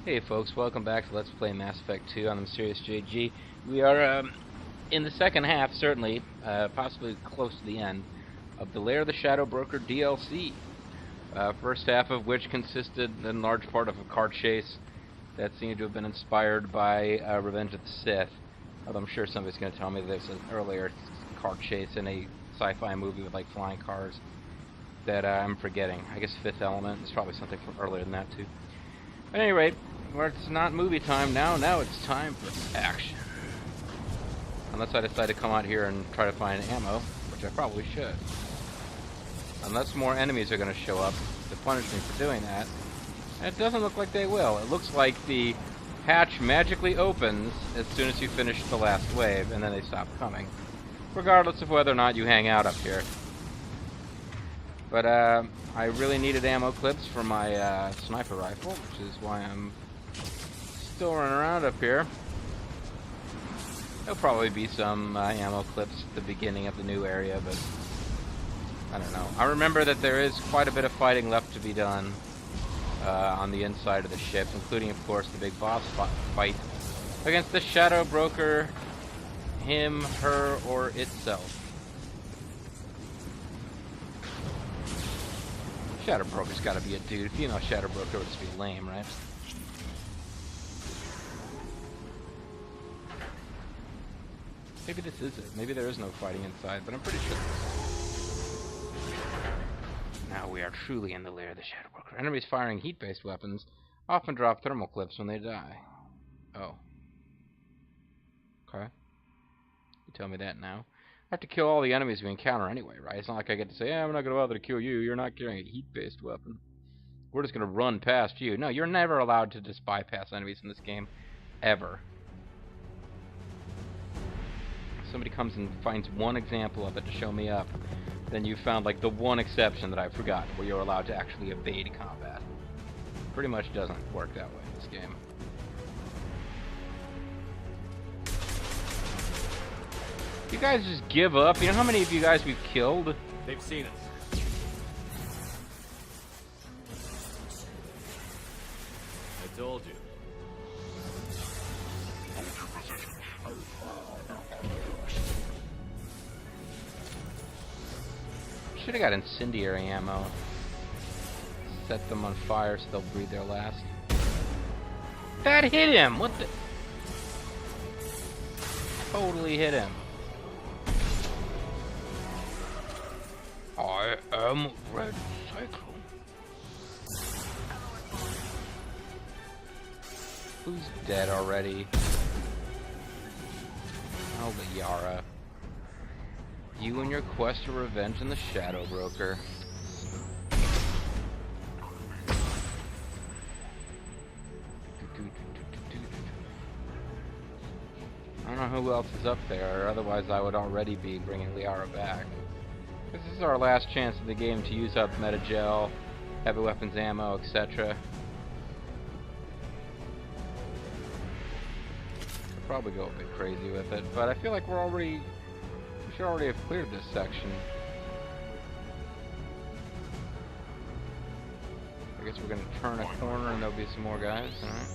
Hey folks, welcome back to Let's Play Mass Effect 2 on the Mysterious JG. We are in the second half, certainly, possibly close to the end, of the Lair of the Shadow Broker DLC. First half of which consisted in large part of a car chase that seemed to have been inspired by Revenge of the Sith. Although I'm sure somebody's going to tell me there's an earlier car chase in a sci-fi movie with like flying cars that I'm forgetting. I guess Fifth Element is probably something from earlier than that too. At any rate, where it's not movie time now it's time for action. Unless I decide to come out here and try to find ammo, which I probably should. Unless more enemies are going to show up to punish me for doing that. And it doesn't look like they will. It looks like the hatch magically opens as soon as you finish the last wave, and then they stop coming. Regardless of whether or not you hang out up here. But I really needed ammo clips for my sniper rifle, which is why I'm still running around up here. There'll probably be some ammo clips at the beginning of the new area, but I don't know. I remember that there is quite a bit of fighting left to be done on the inside of the ship, including, of course, the big boss fight against the Shadow Broker, him, her, or itself. Shadow Broker's gotta be a dude. Female Shadow Broker would just be lame, right? Maybe this is it. Maybe there is no fighting inside, but I'm pretty sure. Now we are truly in the lair of the Shadow Broker. Enemies firing heat-based weapons often drop thermal clips when they die. Oh. Okay. You tell me that now. I have to kill all the enemies we encounter anyway, right? It's not like I get to say, I'm not going to bother to kill you. You're not carrying a heat-based weapon. We're just going to run past you. No, you're never allowed to just bypass enemies in this game. Ever. If somebody comes and finds one example of it to show me up, then you found like the one exception that I forgot, where you're allowed to actually evade combat. Pretty much doesn't work that way in this game. You guys just give up? You know how many of you guys we've killed? They've seen us. I told you. Should have got incendiary ammo. Set them on fire so they'll breathe their last. That hit him! What the? Totally hit him. I am Red Cyclone. Who's dead already? Oh, Liara. You and your quest for revenge on the Shadow Broker. I don't know who else is up there, otherwise I would already be bringing Liara back. This is our last chance in the game to use up metagel, heavy weapons ammo, etc. Could probably go a bit crazy with it, but I feel like we should already have cleared this section. I guess we're gonna turn a corner and there'll be some more guys, alright.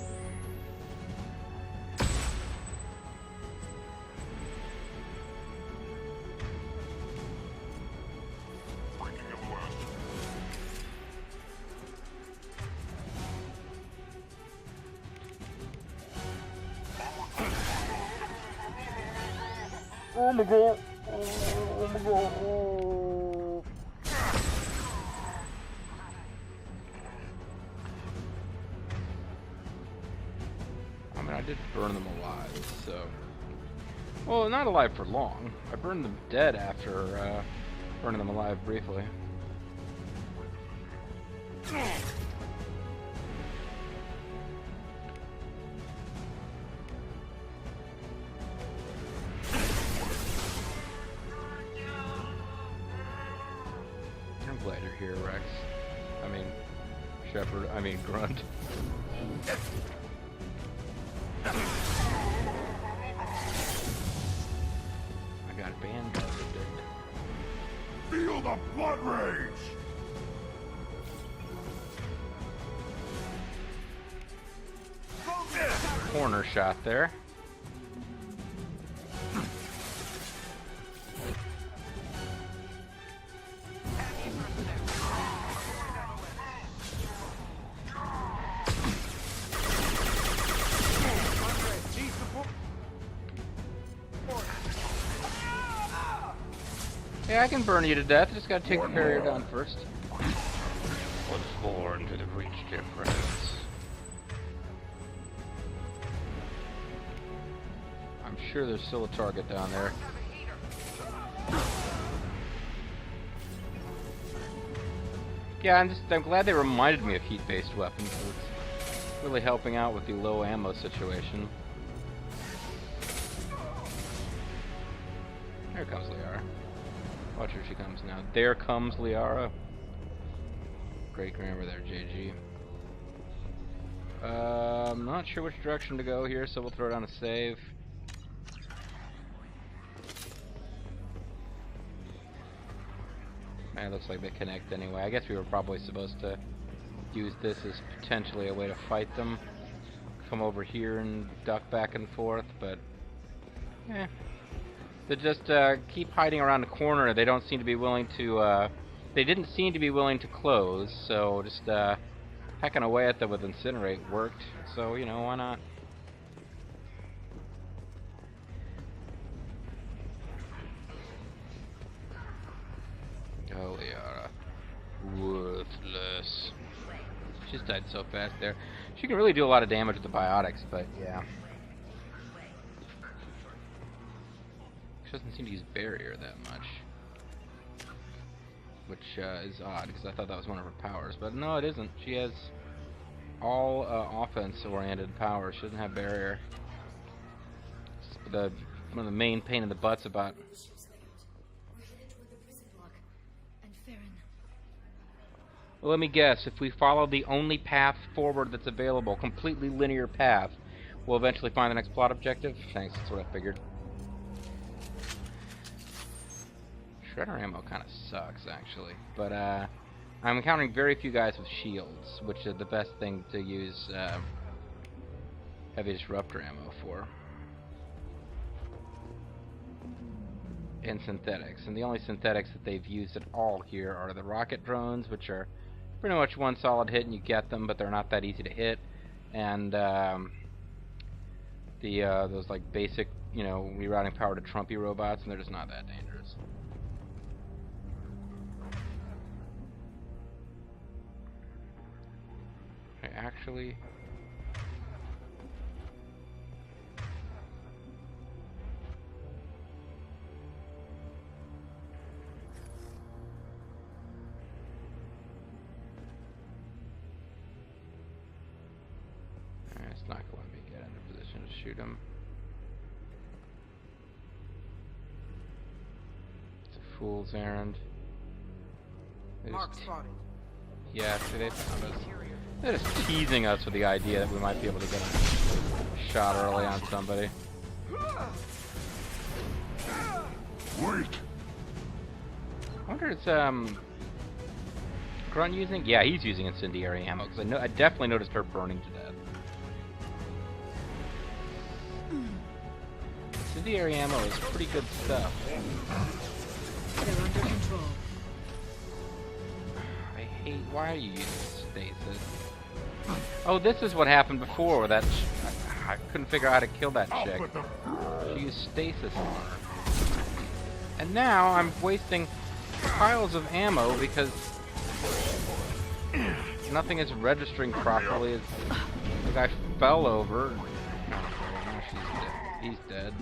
Oh my god! Oh my god! Oh. I mean, I did burn them alive, so... Well, not alive for long. I burned them dead after burning them alive briefly. I'm glad you're here, Rex. I mean, Shepard. I mean, Grunt. I got banned. Feel the blood rage! corner shot there. Yeah, I can burn you to death. Just gotta take the barrier down first. Once more into the reach difference. I'm sure there's still a target down there. Yeah, I'm glad they reminded me of heat-based weapons. It's really helping out with the low ammo situation. Here comes Liara. Watch her, she comes now. There comes Liara. Great grammar there, JG. I'm not sure which direction to go here, so we'll throw down a save. It looks like they connect anyway. I guess we were probably supposed to use this as potentially a way to fight them. Come over here and duck back and forth, but they just keep hiding around the corner. They don't seem to be willing to, they didn't seem to be willing to close, so just hacking away at them with Incinerate worked, so, you know, why not? Oh, Liara. Worthless. She's died so fast there. She can really do a lot of damage with the biotics, but yeah. She doesn't seem to use barrier that much. Which is odd, because I thought that was one of her powers. But no, it isn't. She has all offense-oriented powers. She doesn't have barrier. One of the main pain in the butts about... Well, let me guess. If we follow the only path forward that's available, completely linear path, we'll eventually find the next plot objective? Thanks, that's what I figured. Shredder ammo kind of sucks, actually. But, I'm encountering very few guys with shields, which is the best thing to use, heavy disruptor ammo for. And synthetics. And the only synthetics that they've used at all here are the rocket drones, which are pretty much one solid hit and you get them, but they're not that easy to hit. And, those, like, basic, you know, rerouting power to Trumpy robots, and they're just not that dangerous. Actually, it's not going to let me get in a position to shoot him. It's a fool's errand. Mark spotted. Yeah, see, they found us. They're just teasing us with the idea that we might be able to get a shot early on somebody. Wait! I wonder if it's, Grunt using? Yeah, he's using incendiary ammo, because I definitely noticed her burning to death. Incendiary ammo is pretty good stuff. They're under control. I hate... Why are you using stasis? Oh, this is what happened before with that... I couldn't figure out how to kill that chick. She used stasis on her. And now I'm wasting piles of ammo because nothing is registering properly. The guy fell over. Oh, now she's dead. He's dead.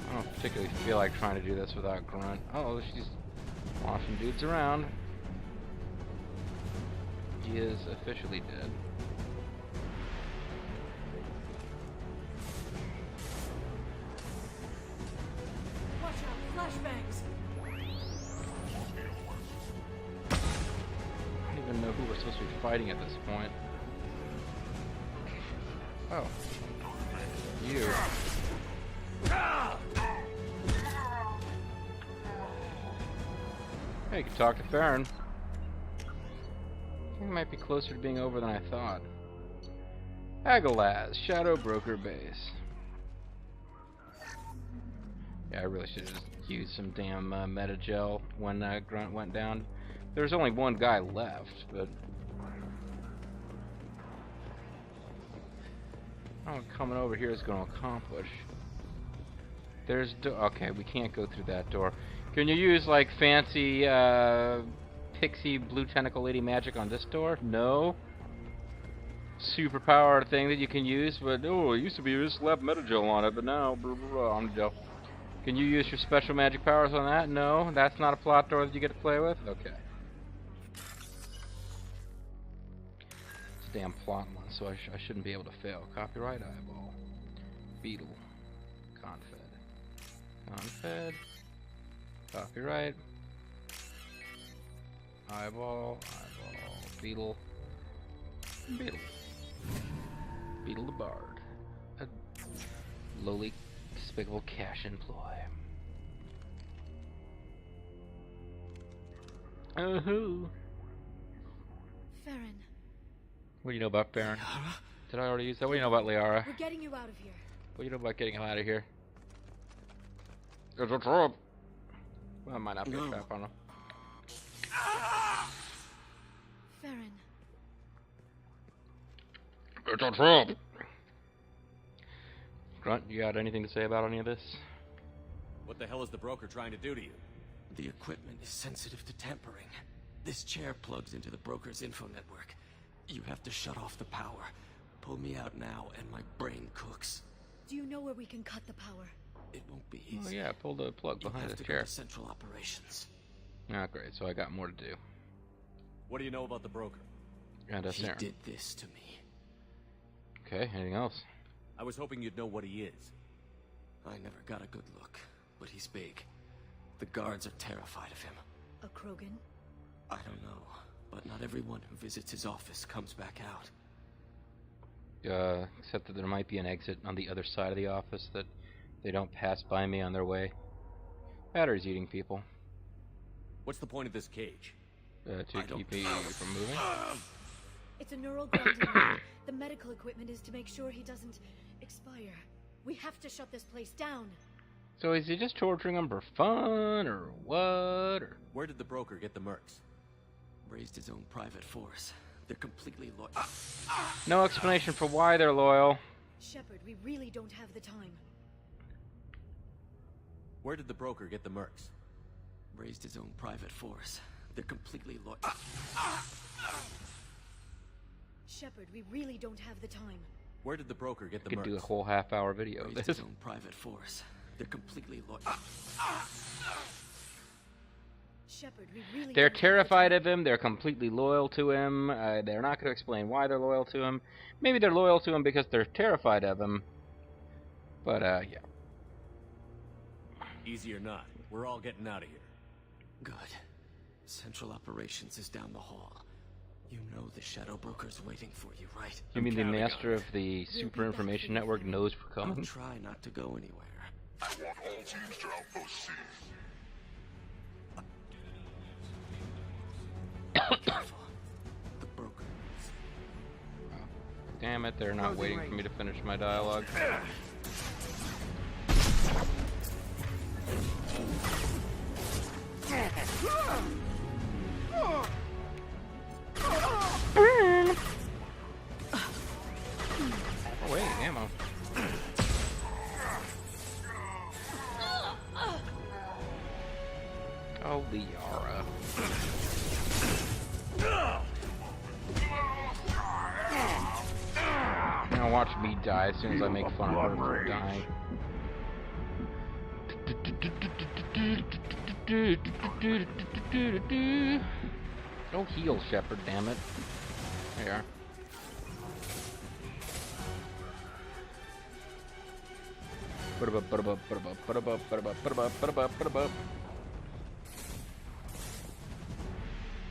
I don't particularly feel like trying to do this without Grunt. Oh, she's washing dudes around. He is officially dead. Watch out, flashbangs. I don't even know who we're supposed to be fighting at this point. Oh. You. Hey, you can talk to Farron. I think it might be closer to being over than I thought. Agalaz, Shadow Broker Base. Yeah, I really should have just used some damn meta-gel when Grunt went down. There's only one guy left, but... I don't know what coming over here is going to accomplish. There's... okay, we can't go through that door. Can you use, like, fancy, pixie blue tentacle lady magic on this door? No. Superpower thing that you can use, but oh, it used to be you just slapped meta-gel on it, but now blah, blah, blah, on gel. Can you use your special magic powers on that? No, that's not a plot door that you get to play with. Okay. It's a damn plot one, so I shouldn't be able to fail. Copyright eyeball, beetle, confed, copyright, eyeball, beetle. Beetle the Bard. A lowly, despicable cash employ. Oh-hoo. Farron, What do you know about Farron? Did I already use that? What do you know about Liara? we're getting you out of here. What do you know about getting him out of here? It's a trap. Well, it might not be a trap, I don't know. Farron, It's a trap! Grunt, you got anything to say about any of this? What the hell is the broker trying to do to you? The equipment is sensitive to tampering. This chair plugs into the broker's info network. You have to shut off the power. Pull me out now and my brain cooks. do you know where we can cut the power? It won't be easy. Oh yeah, pull the plug You behind have the to go chair. to central operations. Ah, great, so I got more to do. What do you know about the broker? And He Saren. did this to me. Okay, anything else? I was hoping you'd know what he is. I never got a good look, but he's big. The guards are terrified of him. A Krogan? I don't know, but not everyone who visits his office comes back out. Except that there might be an exit on the other side of the office that they don't pass by me on their way. Battery's eating people. What's the point of this cage? To keep me from moving. It's a neural grounding unit. The medical equipment is to make sure he doesn't expire. We have to shut this place down. So is he just torturing them for fun, or what? Or... Where did the broker get the mercs? Raised his own private force. They're completely loyal. No explanation for why they're loyal. Shepard, we really don't have the time. Where did the broker get the mercs? Raised his own private force. They're completely loyal. Shepard, we really don't have the time. Where did the broker get the Could mercs? do a whole half-hour video of Raised this. his own private force. They're completely loyal. Shepard, we really They're don't have the terrified time. of him. They're completely loyal to him. They're not going to explain why they're loyal to him. Maybe they're loyal to him because they're terrified of him. But, yeah. Easy or not, we're all getting out of here. Good. Central Operations is down the hall. You know the Shadow Broker's waiting for you, right? You mean the counting on master it. of the We'll Super be back Information for you. Network knows we're I'll coming? try not to go anywhere. I want all teams to Outpost C. Careful. The broker. Damn it, they're not waiting for me to finish my dialogue. Oh wait, ammo. Oh, Liara. Now watch me die as soon as I make fun of her for dying. Go heal, Shepard, damn it. There you are.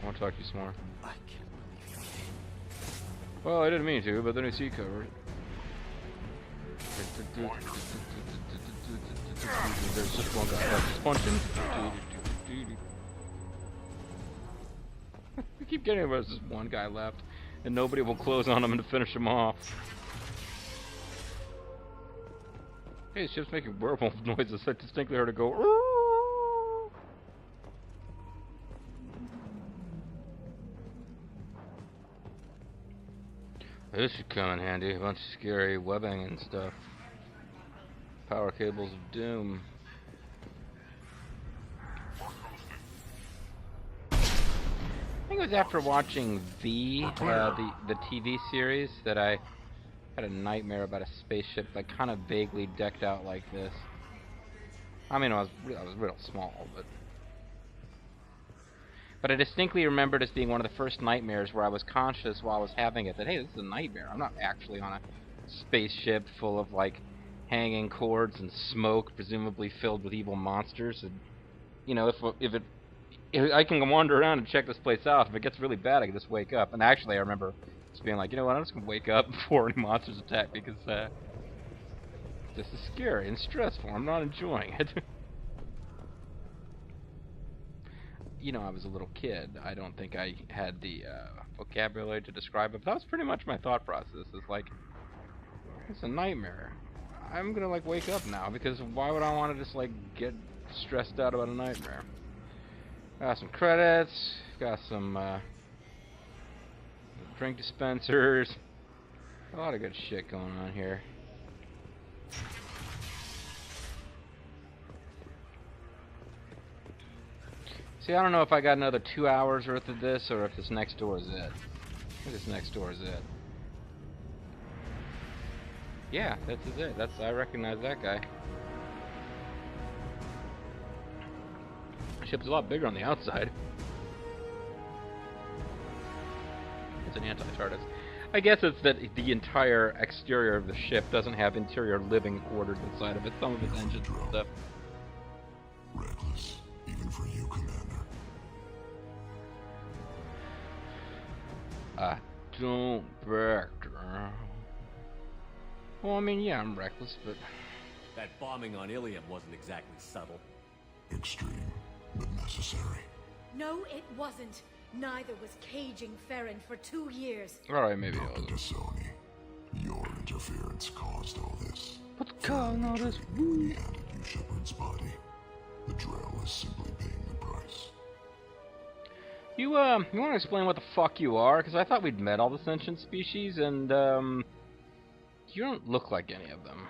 I want to talk to you some more. I can't believe it. Well, I didn't mean to, but then I see covered. There's just one guy that's punching. We keep getting there's this one guy left, and nobody will close on him to finish him off. Hey, the ship's making werewolf noises. I distinctly heard it go. "Ooh." This should come in handy. A bunch of scary webbing and stuff. Power cables of doom. I think it was after watching the TV series that I had a nightmare about a spaceship like kind of vaguely decked out like this. I mean, I was real small, but I distinctly remembered as being one of the first nightmares where I was conscious while I was having it that, hey, this is a nightmare. I'm not actually on a spaceship full of like hanging cords and smoke, presumably filled with evil monsters. And you know, if I can wander around and check this place out. If it gets really bad, I can just wake up. And actually, I remember just being like, you know what, I'm just gonna wake up before any monsters attack because this is scary and stressful. I'm not enjoying it. You know, I was a little kid. I don't think I had the vocabulary to describe it, but that was pretty much my thought process. It's like, it's a nightmare. I'm gonna like wake up now because why would I want to just like get stressed out about a nightmare? Got some credits, got some drink dispensers, a lot of good shit going on here. See, I don't know if I got another 2 hours worth of this or if this next door is it. I think this next door is it. Yeah, this is it. I recognize that guy. The ship's a lot bigger on the outside. It's an anti-TARDIS. I guess it's that the entire exterior of the ship doesn't have interior living quarters inside of it. Some of its engines and stuff. Reckless, even for you, Commander. I don't back down. Well, I mean, yeah, I'm reckless, but That bombing on Ilium wasn't exactly subtle. Extreme, but necessary. No, it wasn't. Neither was caging Farron for 2 years. alright, maybe it Dr. was. Tassoni, your interference caused all this. What's causing all this? When he handed you Shepard's body, the Drell is simply paying the price. You want to explain what the fuck you are? Because I thought we'd met all the sentient species, and, you don't look like any of them.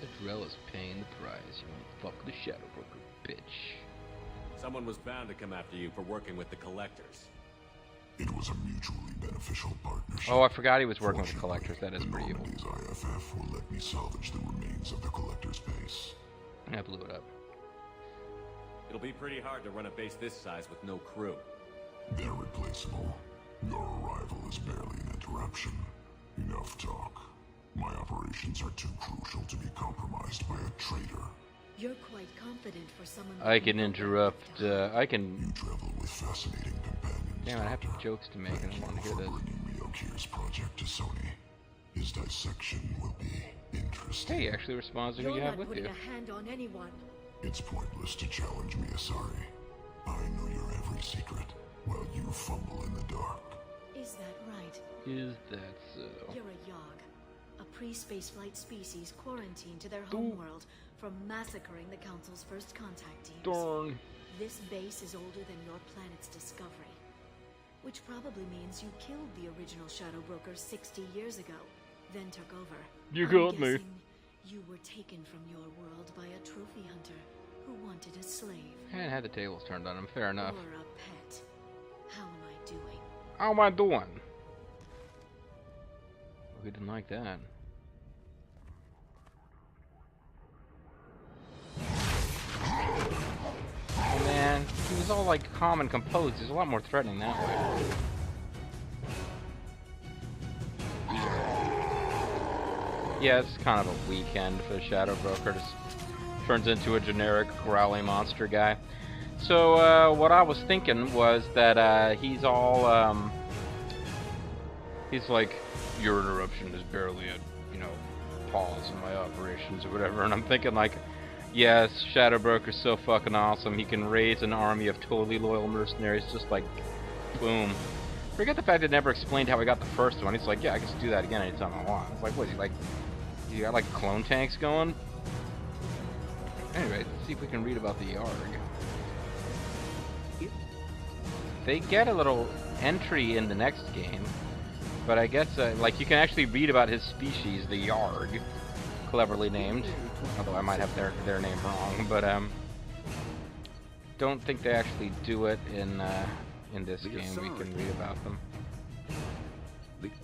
The Drell is paying the price. You won't fuck the Shadow Broker, bitch. Someone was bound to come after you for working with the Collectors. It was a mutually beneficial partnership. Oh, I forgot he was working with the Collectors. That is pretty evil. The Normandy's IFF will let me salvage the remains of the Collector's base. I blew it up. It'll be pretty hard to run a base this size with no crew. They're replaceable. Your arrival is barely an interruption. Enough talk. My operations are too crucial to be compromised by a traitor. You're quite confident for someone. I can interrupt, I can... You travel with fascinating companions. Damn, I have Doctor. jokes to make and Thank I want to you hear for this. bringing Ryokir's project to Sony. His dissection will be interesting. Hey, he actually responds to who You're you have not with putting you. a hand on anyone. It's pointless to challenge me, Asari. I know your every secret, while you fumble in the dark. Is that right? Is that so? You're a Yogg, a pre-spaceflight species quarantined to their homeworld from massacring the Council's first contact teams. Darn. This base is older than your planet's discovery, which probably means you killed the original Shadow Broker 60 years ago, then took over. You I'm got me. guessing you were taken from your world by a trophy hunter who wanted a slave. And had the tables turned on him. Fair enough. Or a pet. How am I doing? How am I doing? We didn't like that. Oh man, he was all like calm and composed. He's a lot more threatening that way. Yeah, it's kind of a weekend for the Shadow Broker. Just turns into a generic growly monster guy. So what I was thinking was that he's all he's like, your interruption is barely a pause in my operations or whatever, and I'm thinking like, Yes, Shadow Broker's so fucking awesome. He can raise an army of totally loyal mercenaries just like, boom. Forget the fact that it never explained how he got the first one. He's like, yeah, I can just do that again anytime I want. It's like, what, is he like, you got like clone tanks going? Anyway, let's see if we can read about the Yarg. They get a little entry in the next game, but I guess, like, you can actually read about his species, the Yarg. Cleverly named, although I might have their name wrong, but don't think they actually do it in this game. We can read about them.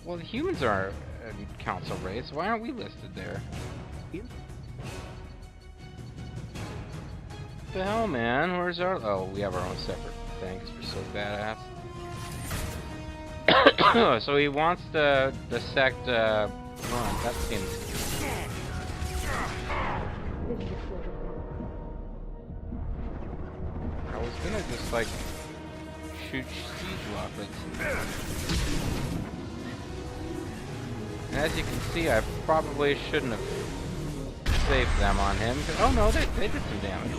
Well, the humans are a council race. Why aren't we listed there? What the hell, man? Where's our... Oh, we have our own separate thing because we're so badass. So he wants the sect run. That seems... I was gonna just like shoot siege rockets. And as you can see, I probably shouldn't have saved them on him. Oh no, they did some damage.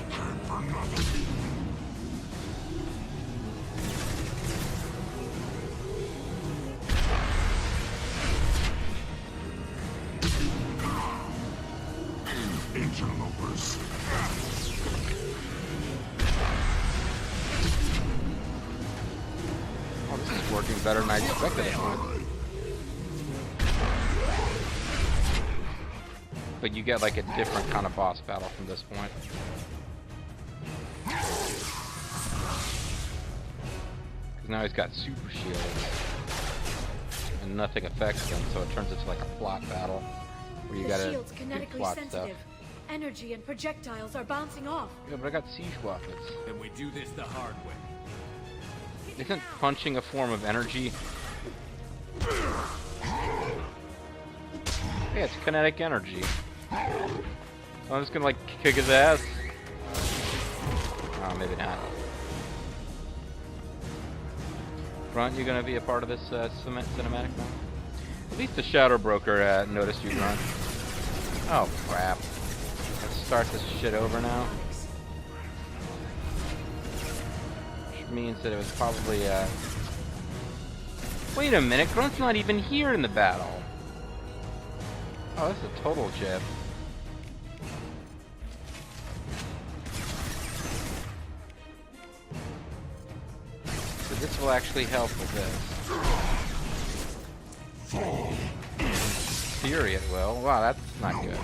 Interlopers. Oh, this is working better than I expected it would. But you get like a different kind of boss battle from this point. Because now he's got super shields. And nothing affects him, so it turns into like a plot battle. Where you gotta shield's kinetically plot sensitive. stuff. Energy and projectiles are bouncing off. Yeah, but I got siege rockets. Then we do this the hard way. Isn't punching a form of energy? Yeah, it's kinetic energy. So I'm just gonna like kick his ass. Oh, maybe not. Grunt, you gonna be a part of this cinematic now? At least the Shadow Broker noticed you, Grunt. Oh crap. Let's start this shit over now. Which means that it was probably Wait a minute, Grunt's not even here in the battle. Oh, this is a total jib. So this will actually help with this. Theory it will. Wow, that's not good.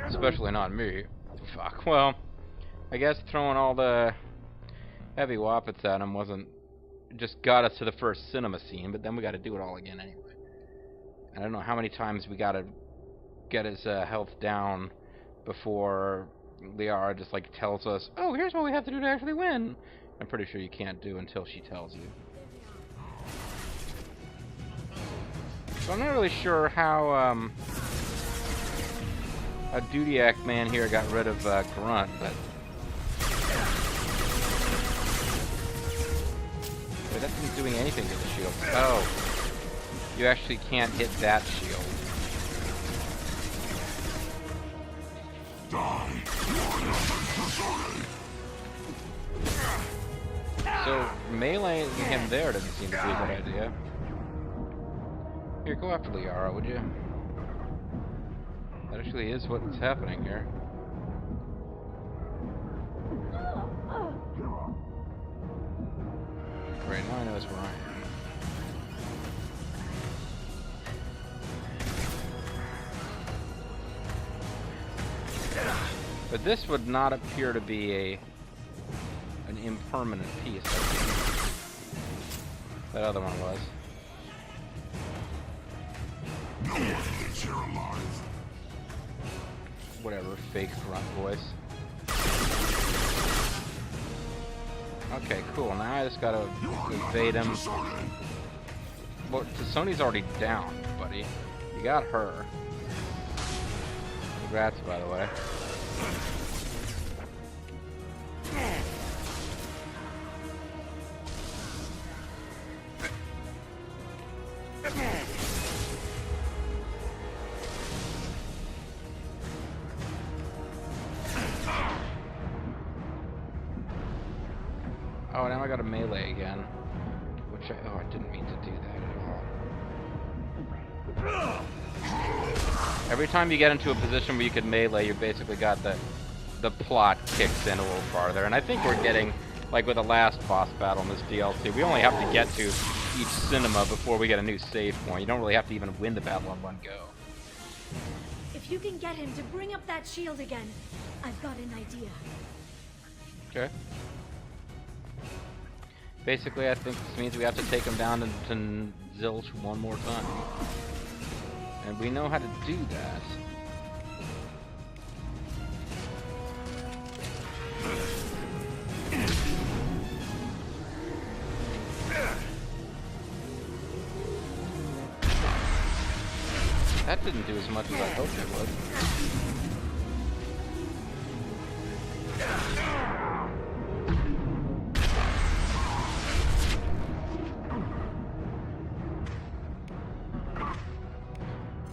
Especially not me. Fuck. Well, I guess throwing all the heavy wappets at him wasn't... just got us to the first cinema scene, but then we gotta do it all again anyway. I don't know how many times we gotta get his health down before Liara just like tells us, oh, here's what we have to do to actually win. I'm pretty sure you can't do until she tells you. So I'm not really sure how a Dudiac man here got rid of Grunt, but wait, that isn't doing anything to the shield. Oh, you actually can't hit that shield. So meleeing him there doesn't seem to be a good idea. Here, go after Liara, would you? That actually is what's happening here. Right, now I know it's where I am. But this would not appear to be an impermanent piece, I think. That other one was. No one lives here alive. Whatever, fake Grunt voice. Okay, cool. Now I just gotta evade him. Well, Sony's already down, buddy. You got her. Congrats, by the way. Oh, now I got a melee again. Which I didn't mean to do that at all. Every time you get into a position where you can melee, you basically got the plot kicks in a little farther. And I think we're getting, like with the last boss battle in this DLC, we only have to get to each cinema before we get a new save point. You don't really have to even win the battle in one go. If you can get him to bring up that shield again, I've got an idea. Okay. Basically, I think this means we have to take him down to Zilch one more time. And we know how to do that. That didn't do as much as I hoped it would.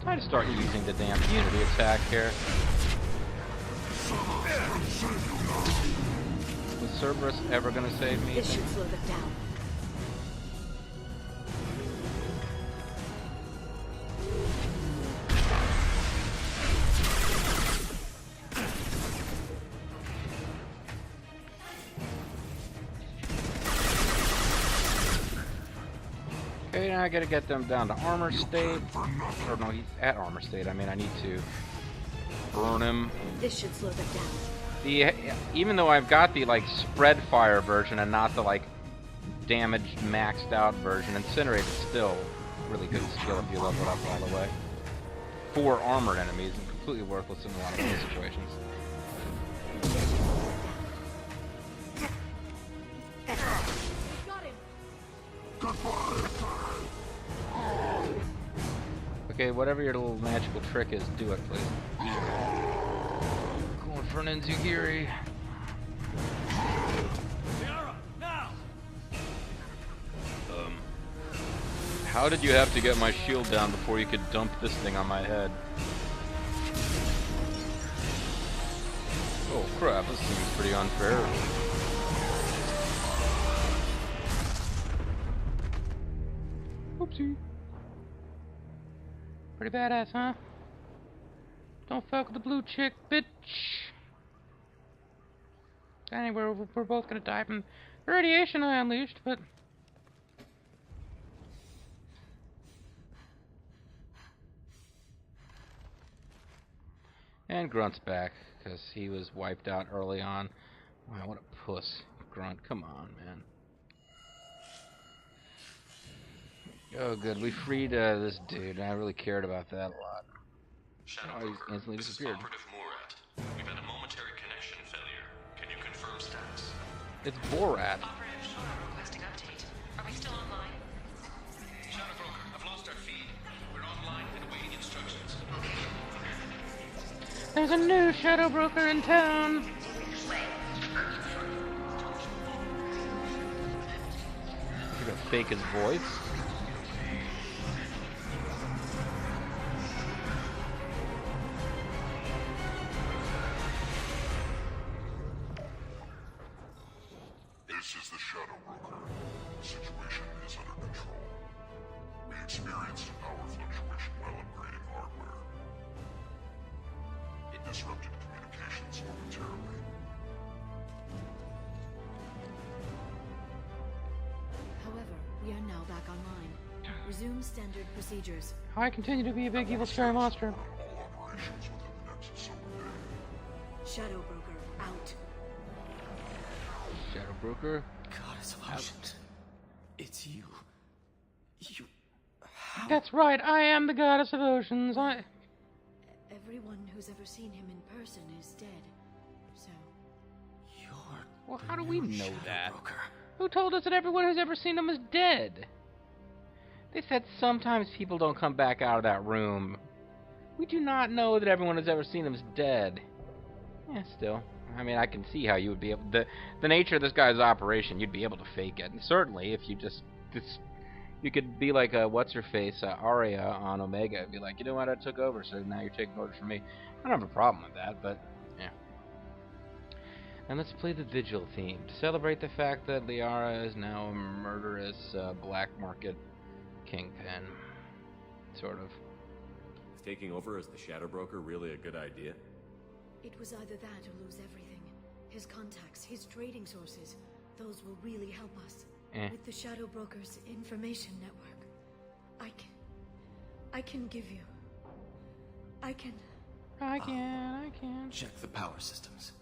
Try to start using the damn unity attack here. Was Cerberus ever gonna save me? This should slow them down. Okay, now I gotta get them down to armor state. Or no, he's at armor state. I mean, I need to burn him. This should slow them down. Even though I've got the like spread fire version and not the like damaged maxed out version, Incinerate is still really good skill if you level it up all the way. For armored enemies and completely worthless in a lot of other situations. Got him. Okay, whatever your little magical trick is, do it, please. Going for an Enzugiri. Liara, now! How did you have to get my shield down before you could dump this thing on my head? Oh crap, this seems pretty unfair. Oopsie. Pretty badass, huh? Don't fuck with the blue chick, bitch. Anyway, we're both gonna die from the radiation I unleashed, but... And Grunt's back, because he was wiped out early on. Wow, what a puss. Grunt, come on, man. Oh, good. We freed this dude. I really cared about that a lot. Oh, he's instantly disappeared. We've had a momentary connection failure. Can you confirm status? It's Borat. Operative Shadow requesting update. Are we still online? Shadow Broker, I've lost our feed. We're online and awaiting instructions. There's a new Shadow Broker in town. You're gonna fake his voice. This is the Shadow Broker. The situation is under control. We experienced a power fluctuation while upgrading hardware. It disrupted communications momentarily. However, we are now back online. Resume standard procedures. I continue to be a big evil scary monster. All operations within the next solar day. Shadow Broker out. Shadow Broker. Goddess of Oceans. It's you. You... How? That's right, I am the goddess of oceans. Everyone who's ever seen him in person is dead. So, You're Well, the how do we new know Shadow that? Broker. Who told us that everyone who's ever seen him is dead? They said sometimes people don't come back out of that room. We do not know that everyone who's ever seen him is dead. Yeah, still. I mean, I can see how you would be able... The nature of this guy's operation, you'd be able to fake it. And certainly, if you just you could be like a what's-her-face, Arya on Omega. Be like, you know what, I took over, so now you're taking orders from me. I don't have a problem with that, but, yeah. And let's play the Vigil theme to celebrate the fact that Liara is now a murderous black market kingpin. Sort of. Is taking over as the Shadow Broker really a good idea? It was either that or lose everything. His contacts, his trading sources, those will really help us. With the Shadow Broker's information network, I can give you. I can. Check the power systems.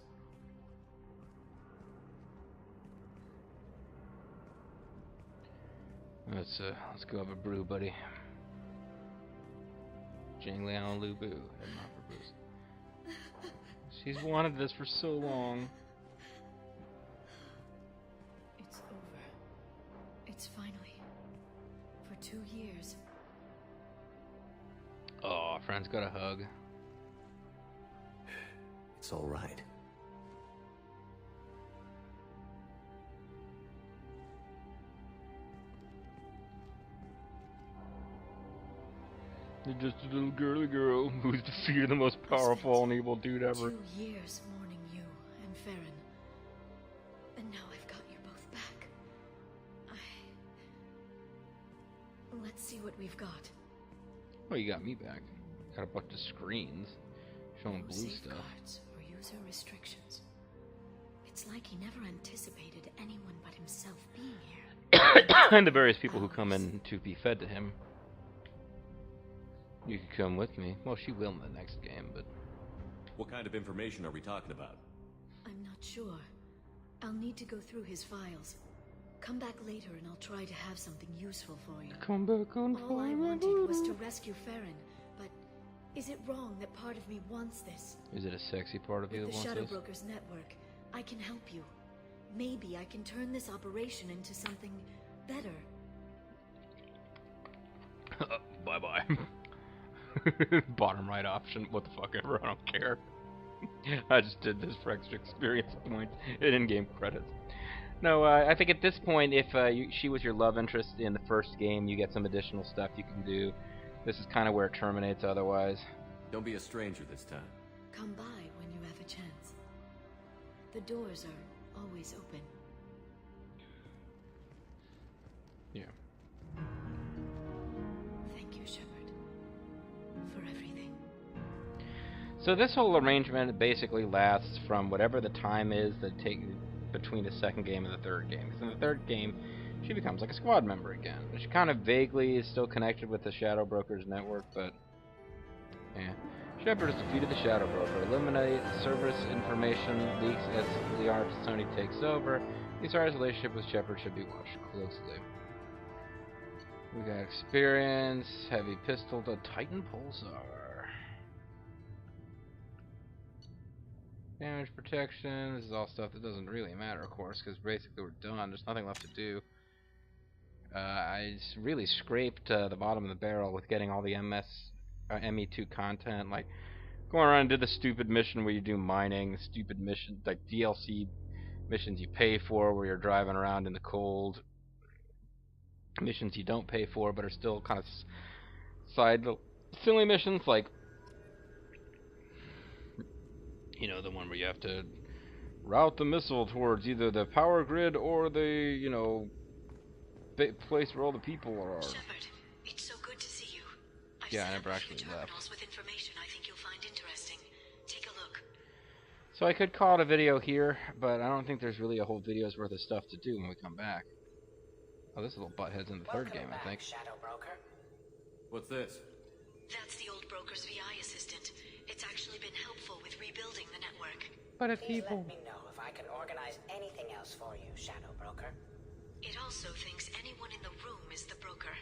Let's go have a brew, buddy. Jing Liang Lu Bu, head mod for Bruce. She's wanted this for so long. It's over. It's finally. For 2 years. Oh, friend's got a hug. It's all right. You're just a little girly girl who's defeated the most powerful and evil dude ever. 2 years mourning you and Farron. And now I've got you both back. Let's see what we've got. Oh, you got me back. Got a bunch of screens showing blue stuff. Safeguards or user restrictions. It's like he never anticipated anyone but himself being here. And the various people who come in to be fed to him. You could come with me. Well, she will in the next game, but... What kind of information are we talking about? I'm not sure. I'll need to go through his files. Come back later and I'll try to have something useful for you. Come back on fire. All I wanted was to rescue Farron, but is it wrong that part of me wants this? Is it a sexy part of you that With the wants Shadow this? Broker's network, I can help you. Maybe I can turn this operation into something better. Bye-bye. Bottom right option. What the fuck ever. I don't care. I just did this for extra experience points and in-game credits. No, I think at this point, if she was your love interest in the first game, you get some additional stuff you can do. This is kind of where it terminates otherwise. Don't be a stranger this time. Come by when you have a chance. The doors are always open. Yeah. Thank you, Shepard, for everything. So this whole arrangement basically lasts from whatever the time is that take between the second game and the third game. Because in the third game, she becomes like a squad member again. She kind of vaguely is still connected with the Shadow Broker's network, but yeah. Shepard has defeated the Shadow Broker. Eliminate service information leaks as Liara Sony takes over. Liara's relationship with Shepard should be watched closely. We got experience, heavy pistol to Titan Pulsar. Damage protection, this is all stuff that doesn't really matter, of course, because basically we're done. There's nothing left to do. I really scraped the bottom of the barrel with getting all the ME2 content, like going around and did the stupid mission where you do mining, stupid mission, like DLC missions you pay for where you're driving around in the cold, missions you don't pay for but are still kind of side silly missions, like, you know, the one where you have to route the missile towards either the power grid or the, you know, place where all the people are. Shepard, it's so good to see you. Yeah, I never actually left. With information I think you'll find interesting. Take a look. So I could call it a video here, but I don't think there's really a whole video's worth of stuff to do when we come back. Oh, this little butthead's in the third game, I think. Shadow Broker. What's this? That's the old broker's VI assistant. It's actually been helpful with rebuilding the network. But if Please people... let me know if I can organize anything else for you, Shadow Broker. It also thinks anyone in the room is the broker.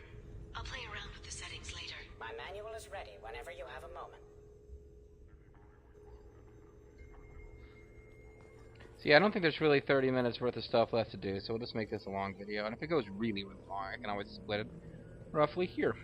I'll play around with the settings later. My manual is ready whenever you have a moment. See, I don't think there's really 30 minutes worth of stuff left to do, so we'll just make this a long video. And if it goes really, really long, I can always split it roughly here.